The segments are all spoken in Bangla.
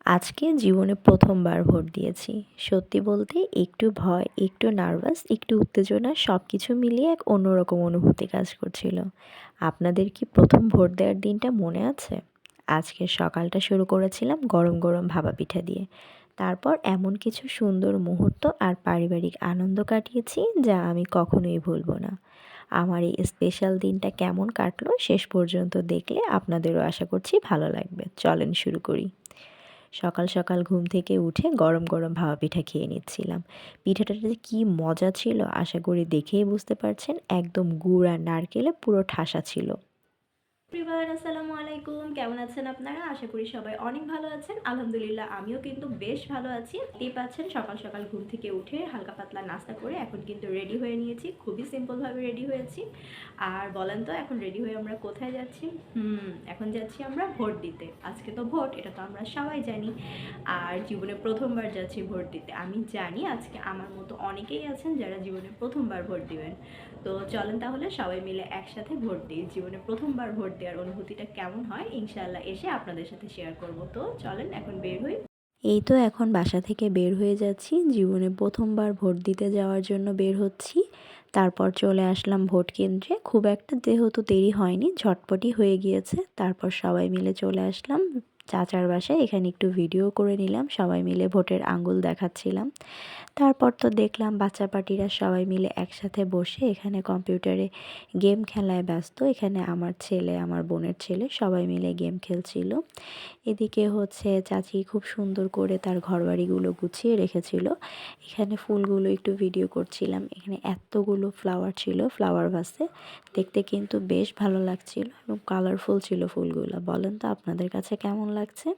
আজকে জীবনে প্রথমবার ভোট দিয়েছি। সত্যি বলতে একটু ভয়, একটু নার্ভাস, একটু উত্তেজনা সব কিছু মিলিয়ে এক অন্যরকম অনুভূতি কাজ করছিল। আপনাদের কি প্রথম ভোট দেওয়ার দিনটা মনে আছে? আজকের সকালটা শুরু করেছিলাম গরম গরম ভাপা পিঠা দিয়ে। তারপর এমন কিছু সুন্দর মুহূর্ত আর পারিবারিক আনন্দ কাটিয়েছি যা আমি কখনোই ভুলবো না। আমার এই স্পেশাল দিনটা কেমন কাটলো শেষ পর্যন্ত দেখলে আপনাদেরও আশা করছি ভালো লাগবে। চলেন শুরু করি। সকাল সকাল ঘুম থেকে উঠে গরম গরম ভাপা পিঠা খেয়ে নিচ্ছিলাম। পিঠাটা যে কী মজা ছিল আশা করি দেখেই বুঝতে পারছেন, একদম গুড় আর নারকেলে পুরো ঠাসা ছিল। এভরিওয়ান, আসসালামু আলাইকুম। কেমন আছেন আপনারা? আশা করি সবাই অনেক ভালো আছেন। আলহামদুলিল্লাহ আমিও কিন্তু বেশ ভালো আছি। দেখতেই পাচ্ছেন সকাল সকাল ঘুম থেকে উঠে হালকা পাতলা নাস্তা করে এখন কিন্তু রেডি হয়ে নিয়েছি। খুবই সিম্পলভাবে রেডি হয়েছি। আর বলেন তো এখন রেডি হয়ে আমরা কোথায় যাচ্ছি? এখন যাচ্ছি আমরা ভোট দিতে। আজকে তো ভোট, এটা তো আমরা সবাই জানি। আর জীবনে প্রথমবার যাচ্ছি ভোট দিতে। আমি জানি আজকে আমার মতো অনেকেই আছেন যারা জীবনে প্রথমবার ভোট দিবেন। তো চলেন তাহলে সবাই মিলে একসাথে ভোট দিই। জীবনে প্রথমবার ভোট দেওয়ার অনুভূতিটা কেমন হয় ইনশাআল্লাহ এসে আপনাদের সাথে শেয়ার করব। তো চলেন এখন বের হই। এই তো এখন বাসা থেকে বের হয়ে যাচ্ছি, জীবনে প্রথমবার ভোট দিতে যাওয়ার জন্য বের হচ্ছি। তারপর চলে আসলাম ভোট কেন্দ্রে। খুব একটা যেহেতু দেরি হয়নি, ঝটপটই হয়ে গিয়েছে। তারপর সবাই মিলে চলে আসলাম চাচার বাসায়। এখানে একটু ভিডিও করে নিলাম, সবাই মিলে ভোটের আঙ্গুল দেখাচ্ছিলাম। তারপর তো দেখলাম বাচ্চা পার্টিরা সবাই মিলে একসাথে বসে এখানে কম্পিউটারে গেম খেলায় ব্যস্ত। এখানে আমার ছেলে, আমার বোনের ছেলে সবাই মিলে গেম খেলছিল। এদিকে হচ্ছে চাচি খুব সুন্দর করে তার ঘরবাড়িগুলো গুছিয়ে রেখেছিল। এখানে ফুলগুলো একটু ভিডিও করছিলাম। এখানে এতগুলো ফ্লাওয়ার ছিল ফ্লাওয়ার ভাসে, দেখতে কিন্তু বেশ ভালো লাগছিল এবং কালারফুল ছিল ফুলগুলো। বলেন তো আপনাদের কাছে কেমন লাগছে?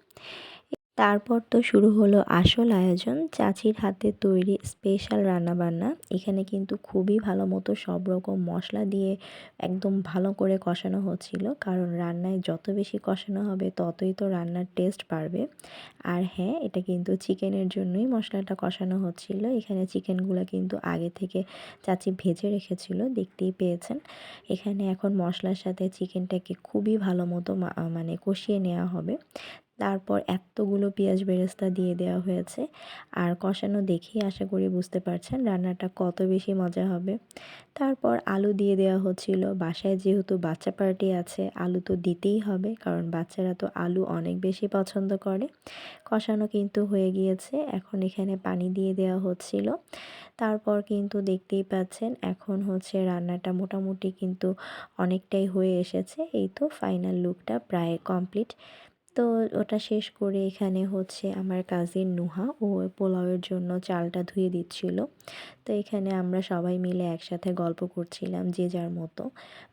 তারপর তো শুরু হলো আসল আয়োজন, চাচির হাতে তৈরি স্পেশাল রান্নাবান্না। এখানে কিন্তু খুবই ভালো মতো সব রকম মশলা দিয়ে একদম ভালো করে কষানো হচ্ছিল, কারণ রান্নায় যত বেশি কষানো হবে ততই তো রান্নার টেস্ট বাড়বে। আর হ্যাঁ, এটা কিন্তু চিকেনের জন্যই মশলাটা কষানো হচ্ছিল। এখানে চিকেনগুলো কিন্তু আগে থেকে চাচি ভেজে রেখেছিল, দেখতেই পেয়েছেন। এখানে এখন মশলার সাথে চিকেনটাকে খুবই ভালো মতো মানে কষিয়ে নেওয়া হবে। তারপর এতগুলো পেঁয়াজ বেরেস্তা দিয়ে দেওয়া হয়েছে। আর কষানো দেখেই আশা করি বুঝতে পারছেন রান্নাটা কত বেশি মজা হবে। তারপর আলু দিয়ে দেওয়া হচ্ছিল। বাসায় যেহেতু বাচ্চা পার্টি আছে, আলু তো দিতেই হবে, কারণ বাচ্চারা তো আলু অনেক বেশি পছন্দ করে। কষানো কিন্তু হয়ে গিয়েছে, এখন এখানে পানি দিয়ে দেওয়া হচ্ছিল। তারপর কিন্তু দেখতেই পাচ্ছেন এখন হচ্ছে রান্নাটা মোটামুটি কিন্তু অনেকটাই হয়ে এসেছে। এই তো ফাইনাল লুকটা প্রায় কমপ্লিট। তো ওটা শেষ করে এখানে হচ্ছে আমার কাজিন নুহা ও পোলাওয়ের জন্য চালটা ধুয়ে দিচ্ছিল। তো এখানে আমরা সবাই মিলে একসাথে গল্প করছিলাম যে যার মতো।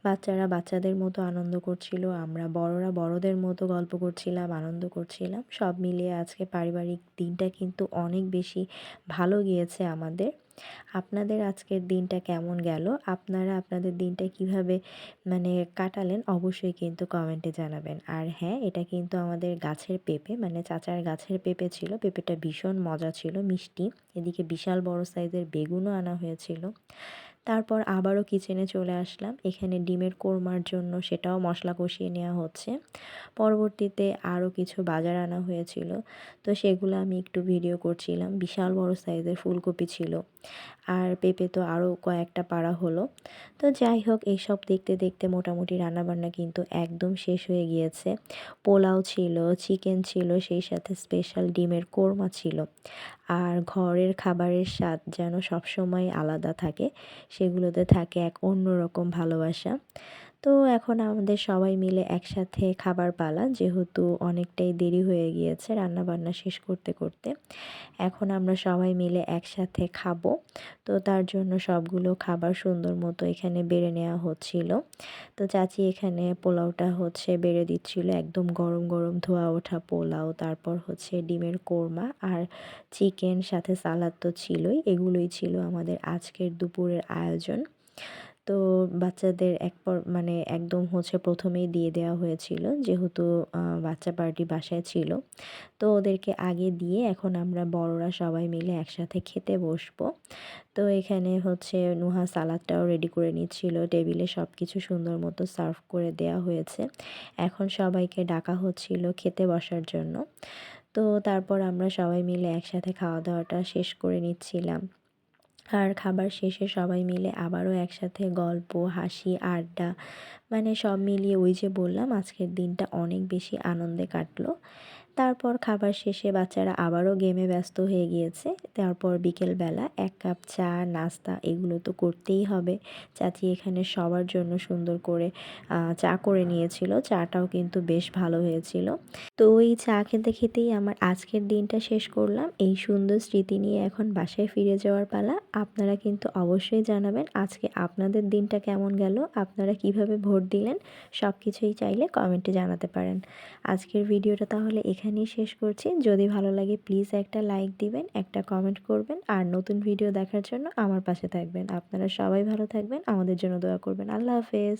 বাচ্চারা বাচ্চাদের মতো আনন্দ করছিল, আমরা বড়রা বড়দের মতো গল্প করছিলাম, আনন্দ করছিলাম। সব মিলিয়ে আজকে পারিবারিক দিনটা কিন্তু অনেক বেশি ভালো গিয়েছে আমাদের। আপনাদের আজকের দিনটা কেমন গেল? আপনারা আপনাদের দিনটা কিভাবে মানে কাটালেন অবশ্যই কিন্তু কমেন্টে জানাবেন। আর হ্যাঁ, এটা কিন্তু আমাদের গাছের পেঁপে, মানে চাচার গাছের পেঁপে ছিল। পেঁপেটা ভীষণ মজা ছিল, মিষ্টি। এদিকে বিশাল বড় সাইজের বেগুনও আনা হয়েছিল। তারপর আবারও কিচেনে চলে আসলাম। এখানে ডিমের কোরমার জন্য সেটাও মশলা কষিয়ে নেওয়া হচ্ছে। পরবর্তীতে আরও কিছু বাজার আনা হয়েছিল, তো সেগুলো আমি একটু ভিডিও করছিলাম। বিশাল বড় সাইজের ফুলকপি ছিল, আর পেঁপে তো আরও কয়েকটা পাড়া হলো। তো যাই হোক, এইসব দেখতে দেখতে মোটামুটি রান্নাবান্না কিন্তু একদম শেষ হয়ে গিয়েছে। পোলাও ছিল, চিকেন ছিল, সেই সাথে স্পেশাল ডিমের কোরমা ছিল। আর ঘরের খাবারের স্বাদ যেন সবসময় আলাদা থাকে, সেগুলোতে থাকে এক অন্যরকম ভালোবাসা। তো এখন আমাদের সবাই মিলে একসাথে খাবার পালা, যেহেতু অনেকটাই দেরি হয়ে গিয়েছে রান্নাবান্না শেষ করতে করতে। এখন আমরা সবাই মিলে একসাথে খাবো। তো তার জন্য সবগুলো খাবার সুন্দর মতো এখানে বেড়ে নেওয়া হচ্ছিল। তো চাচি এখানে পোলাওটা হচ্ছে বেড়ে দিচ্ছিল, একদম গরম গরম ধোয়া ওঠা পোলাও। তারপর হচ্ছে ডিমের কোরমা আর চিকেন, সাথে সালাদ তো ছিলই। এগুলোই ছিল আমাদের আজকের দুপুরের আয়োজন। তো বাচ্চাদের মানে একদম হচ্ছে প্রথমেই দিয়ে দেওয়া হয়েছিল, যেহেতু বাচ্চা পার্টি বাসায় ছিল। তো ওদেরকে আগে দিয়ে এখন আমরা বড়রা সবাই মিলে একসাথে খেতে বসবো। তো এখানে হচ্ছে নুহা সালাদটাও রেডি করে নিচ্ছিল, টেবিলে সব কিছু সুন্দর মতো সার্ভ করে দেওয়া হয়েছে। এখন সবাইকে ডাকা হচ্ছিল খেতে বসার জন্য। তো তারপর আমরা সবাই মিলে একসাথে খাওয়া দাওয়াটা শেষ করে নিচ্ছিলাম। আর খাবার শেষে সবাই মিলে আবারও একসাথে গল্প, হাসি, আড্ডা মানে সব মিলিয়ে ওই যে বললাম আজকের দিনটা অনেক বেশি আনন্দে কাটলো। তারপর খাবার শেষে বাচ্চারা আবারও গেমে ব্যস্ত হয়ে গিয়েছে। তারপর বিকেলবেলা ১ কাপ চা, নাস্তা এগুলো তো করতেই হবে। চাচি এখানে সবার জন্য সুন্দর করে চা করে নিয়েছিল। চাটাও কিন্তু বেশ ভালো হয়েছিল। তো এই চা খেতে খেতেই আমার আজকের দিনটা শেষ করলাম। এই সুন্দর স্মৃতি নিয়ে এখন বাসায় ফিরে যাওয়ার পালা। আপনারা কিন্তু অবশ্যই জানাবেন আজকে আপনাদের দিনটা কেমন গেল? আপনারা কিভাবে ভোট দিলেন? সব কিছুই চাইলে কমেন্টে জানাতে পারেন। আজকের ভিডিওটা তাহলে এখানেই শেষ করছি। যদি ভালো লাগে প্লিজ একটা লাইক দিবেন, একটা কমেন্ট করবেন আর নতুন ভিডিও দেখার জন্য আমার পাশে থাকবেন। আপনারা সবাই ভালো থাকবেন, আমাদের জন্য দোয়া করবেন। আল্লাহ হাফেজ।